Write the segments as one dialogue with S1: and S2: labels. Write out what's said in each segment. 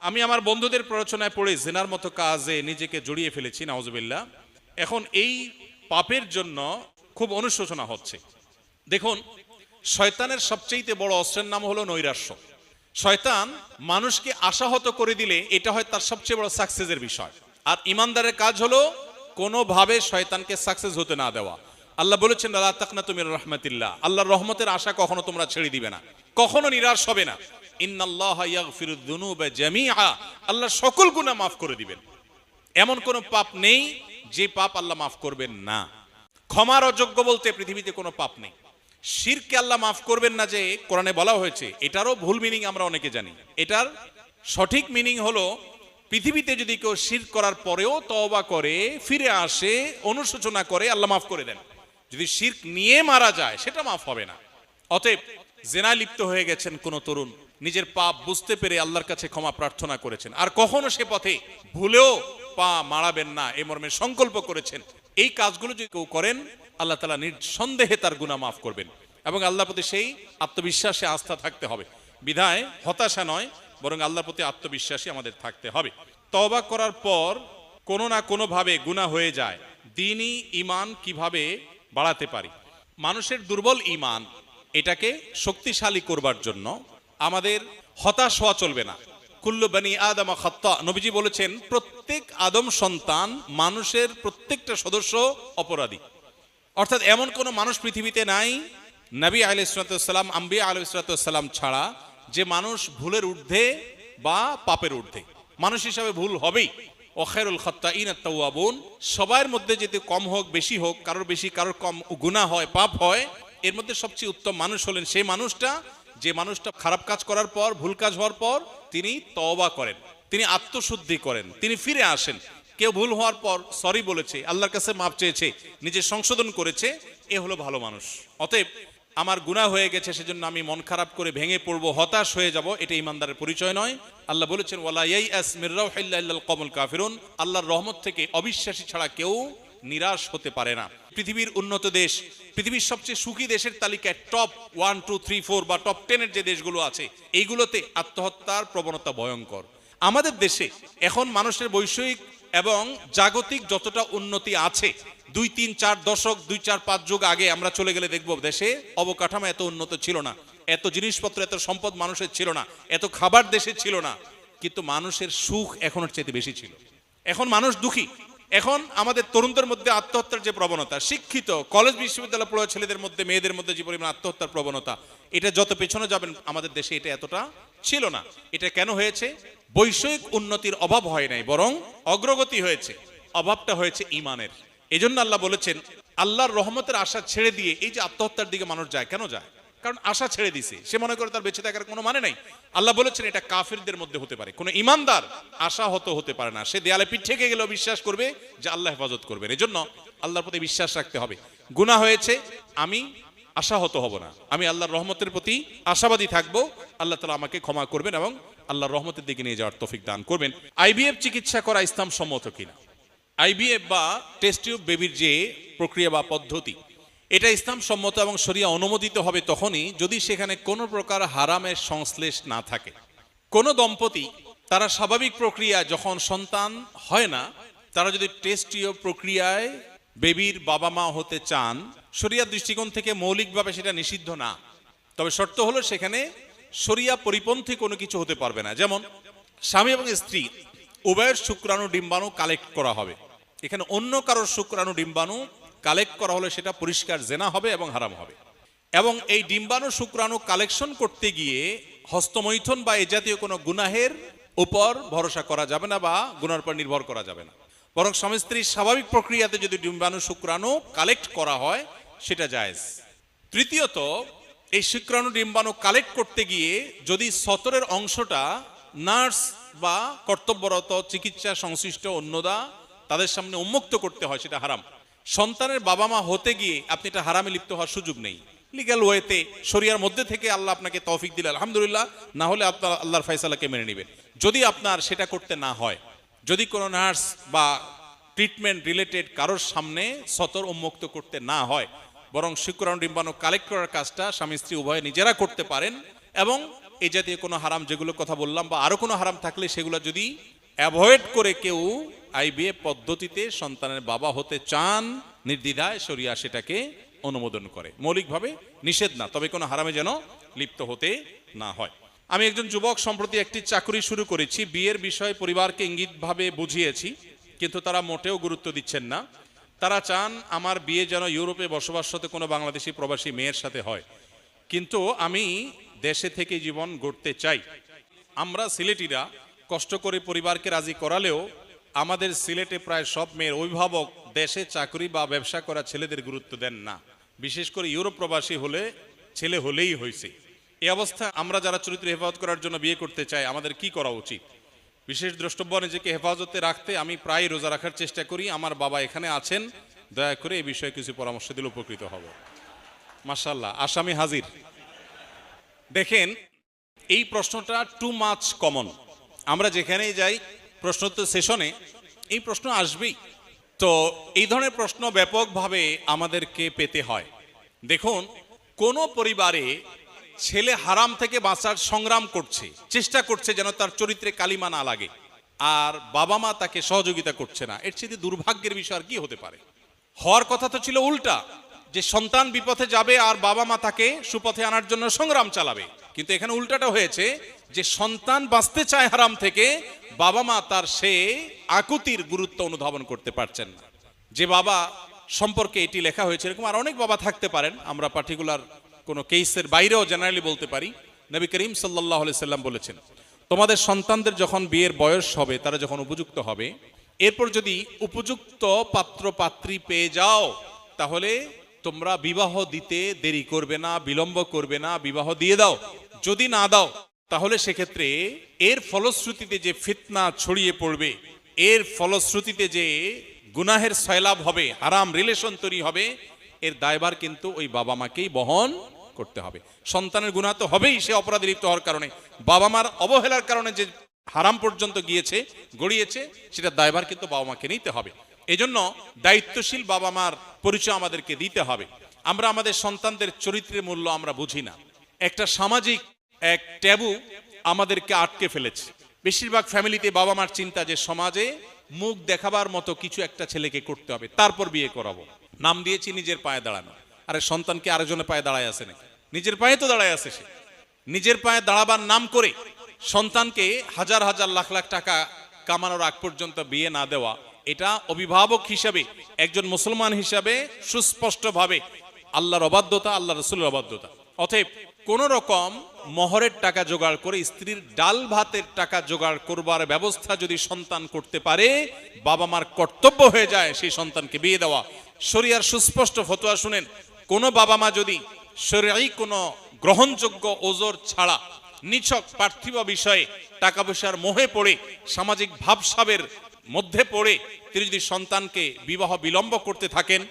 S1: আমি আমার বন্ধুদের প্ররোচনায় পড়ে জিনার মতো কাজে নিজেকে জড়িয়ে ফেলেছি, নাউজুবিল্লাহ। এখন এই পাপের জন্য খুব অনুশোচনা হচ্ছে। দেখুন, শয়তানের সবচেয়ে বড় অস্ত্রের নাম হলো নৈরাশ্য। শয়তান মানুষকে আশাহত করে দিলে এটা হয় তার সবচেয়ে বড় সাকসেসের বিষয়। আর ইমানদারের কাজ হলো কোনোভাবে শয়তানকে সাকসেস হতে না দেওয়া। আল্লাহ বলেছেন, লা তাকনাতু মির রাহমাতিল্লাহ, আল্লাহর রহমতের আশা কখনো তোমরা ছেড়ে দিবে না, কখনো নিরাশ হবে না। ইন্নাল্লাহা ইয়াগফিরুয যুনুবা জামিআ, আল্লাহ সকল গুনাহ মাফ করে দিবেন। এমন কোন পাপ নেই যে পাপ আল্লাহ মাফ করবেন না। ক্ষমার অযোগ্য বলতে পৃথিবীতে কোনো পাপ নেই। শিরকে আল্লাহ মাফ করবেন না যে কোরআনে বলা হয়েছে, এটারও ভুল মিনিং আমরা অনেকে জানি। এটার সঠিক মিনিং হলো, পৃথিবীতে যদি কেউ শিরক করার পরেও তওবা করে, ফিরে আসে, অনুশোচনা করে, আল্লাহ মাফ করে দেন। যদি শিরক নিয়ে মারা যায় সেটা মাফ হবে না। অতএব জেনায় লিপ্ত হয়ে গেছেন কোন তরুণ, নিজের পাপ বুঝতে পেরে আল্লাহর কাছে ক্ষমা প্রার্থনা করেছেন, আর কখনো সে পথে ভুলেও পা মারাবেন না এই মর্মে সংকল্প করেছেন, এই কাজগুলো যদি কেউ করেন আল্লাহ তাআলা নিঃসন্দেহে তার গুনাহ মাফ করবেন। এবং আল্লাহর প্রতি সেই আত্মবিশ্বাসে আস্থা থাকতে হবে। বিধায় হতাশা নয়, বরং আল্লাহর প্রতি আত্মবিশ্বাসী আমাদের থাকতে হবে। তওবা করার পর কোনো না কোনো ভাবে গুনাহ হয়ে যায়, দ্বীনি ঈমান কিভাবে বাড়াতে পারি? মানুষের দুর্বল ঈমান, এটাকে শক্তিশালী করবার জন্য আমাদের হতাশ হওয়া চলবে না। কুল্লু বনি আদম খাত্তা, নবীজি বলেছেন প্রত্যেক আদম সন্তান, মানুষের প্রত্যেকটা সদস্য অপরাধী। অর্থাৎ এমন কোন মানুষ পৃথিবীতে নাই, নবী আলাইহিস সালাম, আম্বিয়া আলাইহিস সালাম ছাড়া, যে মানুষ ভুলের ঊর্ধ্বে বা পাপের ঊর্ধ্বে। মানুষ হিসাবে ভুল হবেই। ও খায়রুল খাত্তাইন আত-তাওয়াবুন, সবার মধ্যে যদি কম হোক বেশি হোক, কারোর বেশি কারোর কম গুনাহ হয়, পাপ হয়, এর মধ্যে সবচেয়ে উত্তম মানুষ হলেন সেই মানুষটা যে মানুষটা খারাপ কাজ করার পর, ভুল কাজ হওয়ার পর তিনি তওবা করেন, তিনি আত্মশুদ্ধি করেন, তিনি ফিরে আসেন। কেউ ভুল হওয়ার পর সরি বলেছে, আল্লাহর কাছে মাপ চেয়েছে, নিজে সংশোধন করেছে, এ হলো ভালো মানুষ। অতএব আমার গুনাহ হয়ে গেছে সেজন্য আমি মন খারাপ করে ভেঙে পড়বো, হতাশ হয়ে যাব, এটা ইমানদারের পরিচয় নয়। আল্লাহ বলেছেন, ওয়ালা ইয়াইআস মির রাউহিল্লাহি ইল্লাল কওমুল কাফিরুন, আল্লাহর রহমত থেকে অবিশ্বাসী ছাড়া কেউ নিরাশ হতে পারে না। পৃথিবীর উন্নত দেশ, পৃথিবীর সবচেয়ে সুখী দেশের তালিকায় টপ 1, 2, 3, 4 বা টপ 10 এর যে দেশগুলো আছে, এইগুলোতে আত্মহত্যার প্রবণতা ভয়ঙ্কর। আমাদের দেশে এখন মানুষের বৈষয়িক এবং জাগতিক যতটা উন্নতি আছে, 2, 3, 4 দশক, 2, 4, 5 যুগ আগে আমরা চলে গেলে দেখব দেশে অবকাঠামো এত উন্নত ছিল না, এত জিনিসপত্র, এত সম্পদ মানুষের ছিল না, এত খাবার দেশে ছিল না, কিন্তু মানুষের সুখ এখনের চাইতে বেশি ছিল। এখন মানুষ দুঃখী। এখন আমাদের তরুণদের মধ্যে আত্মহত্যার যে প্রবণতা, শিক্ষিত কলেজ বিশ্ববিদ্যালয় পড়ুয়া ছেলেদের মধ্যে, মেয়েদের মধ্যে যে পরিমাণ আত্মহত্যার প্রবণতা, এটা যত পেছনে যাবেন আমাদের দেশে এটা এতটা ছিল না। এটা কেন হয়েছে? বৈষয়িক উন্নতির অভাব হয় নাই, বরং অগ্রগতি হয়েছে। অভাবটা হয়েছে ঈমানের। এজন্য আল্লাহ বলেছেন, আল্লাহর রহমতের আশা ছেড়ে দিয়ে এই যে আত্মহত্যার দিকে মানুষ যায়, কেন যায়? কারণ আশা ছেড়ে দিছে, সে মনে করে তার বেঁচে থাকার কোনো মানে নাই। আল্লাহ বলেছেন এটা কাফিরদের মধ্যে হতে পারে, কোনো ঈমানদার আশাহত হতে পারে না। সে দেয়ালে পিঠ থেকে গেলেও বিশ্বাস করবে যে আল্লাহ হেফাজত করবেন। এজন্য আল্লাহর প্রতি বিশ্বাস রাখতে হবে। গুনাহ হয়েছে, আমি আশাহত হব না, আমি আল্লাহর রহমতের প্রতি আশাবাদী থাকবো। আল্লাহ তাআলা আমাকে ক্ষমা করবেন এবং আল্লাহর রহমতের দিকে নিয়ে যাওয়ার তৌফিক দান করবেন। আইভিএফ চিকিৎসা করা ইসলাম সম্মত কিনা? আইভিএফ বা টেস্ট টিউব বেবির যে প্রক্রিয়া বা পদ্ধতি, এটা ইসলাম সম্মত এবং শরিয়া অনুমোদিত হবে তখনই যদি সেখানে কোনো প্রকার হারামের সংশ্লেষ না থাকে। কোনো দম্পতি তারা স্বাভাবিক প্রক্রিয়া যখন সন্তান হয় না, তারা যদি টেস্ট টিউব প্রক্রিয়ায় বেবির বাবা মা হতে চান, শরিয়ার দৃষ্টিকোণ থেকে মৌলিকভাবে সেটা নিষিদ্ধ না। তবে শর্ত হলো সেখানে শরিয়া পরিপন্থী কোনো কিছু হতে পারবে না। যেমন স্বামী এবং স্ত্রী উভয়ের শুক্রাণু ডিম্বাণু কালেক্ট করা হবে। এখানে অন্য কারোর শুক্রাণু ডিম্বাণু কালেক্ট করা হলে সেটা পরিষ্কার জেনা হবে এবং হারাম হবে। এবং এই ডিম্বাণু শুক্রাণু কালেকশন করতে গিয়ে হস্তমৈথুন বা এ জাতীয় কোনো গুনাহের উপর ভরসা করা যাবে না বা গুনার উপর নির্ভর করা যাবে না। বরং স্বামী স্ত্রীর স্বাভাবিক প্রক্রিয়াতে যদি ডিম্বাণু শুক্রাণু কালেক্ট করা হয় সেটা জায়েজ। তৃতীয়ত, এই শুক্রাণু ডিম্বাণু কালেক্ট করতে গিয়ে যদি সতরের অংশটা নার্স বা কর্তব্যরত চিকিৎসা সংশ্লিষ্ট অন্যদা তাদের সামনে উন্মুক্ত করতে হয়, সেটা হারাম। সন্তানের বাবা মা হতে গিয়ে আপনি এটা হারামে লিপ্ত হওয়ার সুযোগ নেই। লিগ্যাল ওয়েতে শরিয়ার মধ্যে থেকে আল্লাহ আপনাকে তৌফিক দিলে আলহামদুলিল্লাহ, না হলে আপনার আল্লাহর ফয়সালাকে মেনে নেবেন। যদি আপনার সেটা করতে না হয়, যদি কোনো নার্স বা ট্রিটমেন্ট রিলেটেড কারোর সামনে সতর উন্মুক্ত করতে না হয়, বরং শুক্রাণু ডিম্বাণু কালেক্ট করার কাজটা স্বামী স্ত্রী উভয়ে নিজেরা করতে পারেন এবং এই জাতীয় কোনো হারাম যেগুলো কথা বললাম বা আরো কোনো হারাম থাকলে সেগুলো যদি অ্যাভয়েড করে কেউ আইভিএফ পদ্ধতিতে সন্তানের বাবা হতে চান, নির্দ্বিধায় শরিয়া সেটাকে অনুমোদন করে, মৌলিকভাবে নিষেধ না, তবে কোনো হারামে যেন লিপ্ত হতে না হয়। আমি একজন যুবক, সম্প্রতি একটি চাকরি শুরু করেছি। বিয়ের বিষয়ে পরিবারকে ইঙ্গিতভাবে বুঝিয়েছি, কিন্তু তারা মোটেও গুরুত্ব দিচ্ছেন না। তারা চান আমার বিয়ে যেন ইউরোপে বসবাসরত কোনো বাংলাদেশি প্রবাসী মেয়ের সাথে হয়, কিন্তু আমি দেশে থেকে জীবন গড়তে চাই। আমরা সিলেটিরা কষ্ট করে পরিবারকে রাজি করালেও আমাদের সিলেটে প্রায় সব মেয়ের অভিভাবক দেশে চাকরি বা ব্যবসা করা ছেলেদের গুরুত্ব দেন না, বিশেষ করে ইউরোপ প্রবাসী হলে ছেলে হলেই হয়েছে। এই অবস্থা আমরা যারা চরিত্র হেফাজত করার জন্য বিয়ে করতে চাই, আমাদের কি করা উচিত? বিশেষ দ্রষ্টব্য, নিজেকে হেফাজতে রাখতে আমি প্রায় রোজা রাখার চেষ্টা করি। আমার বাবা এখানে আছেন, দয়া করে এই বিষয়ে কিছু পরামর্শ দিলে উপকৃত হব। মাশাআল্লাহ, আসামি হাজির। দেখেন, এই প্রশ্নটা টু মাচ কমন। আমরা যেখানেই যাই প্রশ্নোত্তর সেশনে এই প্রশ্ন আসবেই। তো এই ধরনের প্রশ্ন ব্যাপকভাবে আমাদেরকে পেতে হয়। দেখুন, কোন পরিবারে ছেলে হারাম থেকে বাঁচার সংগ্রাম করছে, চেষ্টা করছে যেন তার চরিত্রে কালিমা না লাগে, আর বাবা মা তাকে সহযোগিতা করছে না, এর চেয়ে দুর্ভাগ্যের বিষয় আর কি হতে পারে? হওয়ার কথা তো ছিল উল্টা, যে সন্তান বিপথে যাবে আর বাবা মা তাকে সুপথে আনার জন্য সংগ্রাম চালাবে। কিন্তু এখানে উল্টাটা হয়েছে, যে সন্তান বাঁচতে চায় হারাম থেকে, বাবা মা তার সে আকুতির গুরুত্ব অনুধাবন করতে পারছেন না। যে বাবা সম্পর্কে এটি লেখা হয়েছে, এরকম আর অনেক বাবা থাকতে পারেন, আমরা পার্টিকুলার কোনো কেসের বাইরেও জেনারেলি বলতে পারি। নবী করিম সাল্লাল্লাহু আলাইহি সাল্লাম বলেছেন, তোমাদের সন্তানদের যখন বিয়ের বয়স হবে, তারা যখন উপযুক্ত হবে, এরপর যদি উপযুক্ত পাত্র পাত্রী পেয়ে যাও, তাহলে তোমরা বিবাহ দিতে দেরি করবে না, বিলম্ব করবে না, বিবাহ দিয়ে দাও। যদি না দাও, তাহলে সেক্ষেত্রে এর ফলশ্রুতিতে যে ফিতনা ছড়িয়ে পড়বে, এর ফলশ্রুতিতে যে গুনাহের সয়লাভ হবে, হারাম রিলেশন তৈরি হবে, এর দায়ভার কিন্তু ওই বাবা মাকেই বহন করতে হবে। সন্তানের গুনাহ তো হবেই, সে অপরাধে লিপ্ত হওয়ার কারণে, বাবা মার অবহেলার কারণে যে হারাম পর্যন্ত গিয়েছে, গড়িয়েছে, সেটা দায়ভার কিন্তু বাবা মাকে নিতে হবে। এজন্য দায়িত্বশীল বাবা মার পরিচয় আমাদেরকে দিতে হবে। আমরা আমাদের সন্তানদের চরিত্রের মূল্য আমরা বুঝি না। একটা সামাজিক এক ট্যাবু আমাদেরকে আটকে ফেলেছে। বেশিরভাগ ফ্যামিলিতে বাবা মার চিন্তা যে সমাজে মুখ দেখাবার মতো কিছু একটা ছেলেকে করতে হবে, তারপর বিয়ে করাবো। নাম দিয়েছি নিজের পায়ে দাঁড়ানো। আরে সন্তানকে আরেকজনের পায়ে দাঁড়ায় আছে নাকি? নিজের পায়ে তো দাঁড়ায় আছে সে। নিজের পায়ে দাঁড়াবার নাম করে সন্তানকে হাজার হাজার লাখ লাখ টাকা কামানোর আগ পর্যন্ত বিয়ে না দেওয়া, এটা অভিভাবক হিসাবে, একজন মুসলমান হিসাবে সুস্পষ্টভাবে আল্লাহর অবাধ্যতা, আল্লাহ রাসূলের অবাধ্যতা। অতএব কোন রকম মহরের টাকা জোগাড় করে স্ত্রীর ডাল ভাতের টাকা জোগাড় করবার ব্যবস্থা যদি সন্তান করতে পারে, বাবা মার কর্তব্য হয়ে যায় সেই সন্তানকে বিয়ে দেওয়া। শরিয়ার সুস্পষ্ট ফতোয়া শুনেন, কোন বাবা মা যদি শরীয়ী কোনো গ্রহণযোগ্য ওজর ছাড়া নিছক পার্থিব বিষয়ে টাকা পয়সার মোহে পড়ে, সামাজিক ভাবসাবের মধ্যে পড়ে তিনি যদি সন্তানকে বিবাহ বিলম্ব করতে থাকেন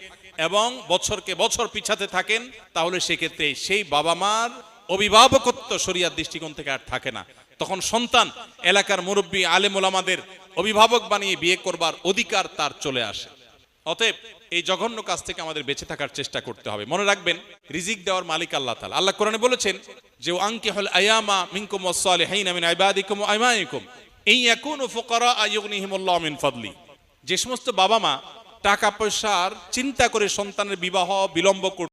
S1: এবং বছরকে বছর পিছাতে থাকেন, তাহলে সেক্ষেত্রে সেই বাবা মার অভিভাবকত্ব শরিয়ার দৃষ্টিকোণ থেকে আর থাকে না। তখন সন্তান এলাকার মুরব্বী আলেম ওলামাদের অভিভাবক বানিয়ে বিয়ে করবার অধিকার তার চলে আসে। অতএব এই জঘন্য কাজ থেকে আমাদের বেঁচে থাকার চেষ্টা করতে হবে। মনে রাখবেন, রিজিক দেওয়ার মালিক আল্লাহ তাআলা। আল্লাহ কোরআনে বলেছেন যে আনকিহুল আয়ামা মিনকুম ওয়াস-সালিহিনা মিন ইবাদিকুম ওয়া ইমাইকুম ইন ইয়াকুনু ফুকারা ইউগনিহিমুল্লাহু মিন ফাদলি। যে সমস্ত বাবা মা টাকা পয়সার চিন্তা করে সন্তানের বিবাহ বিলম্ব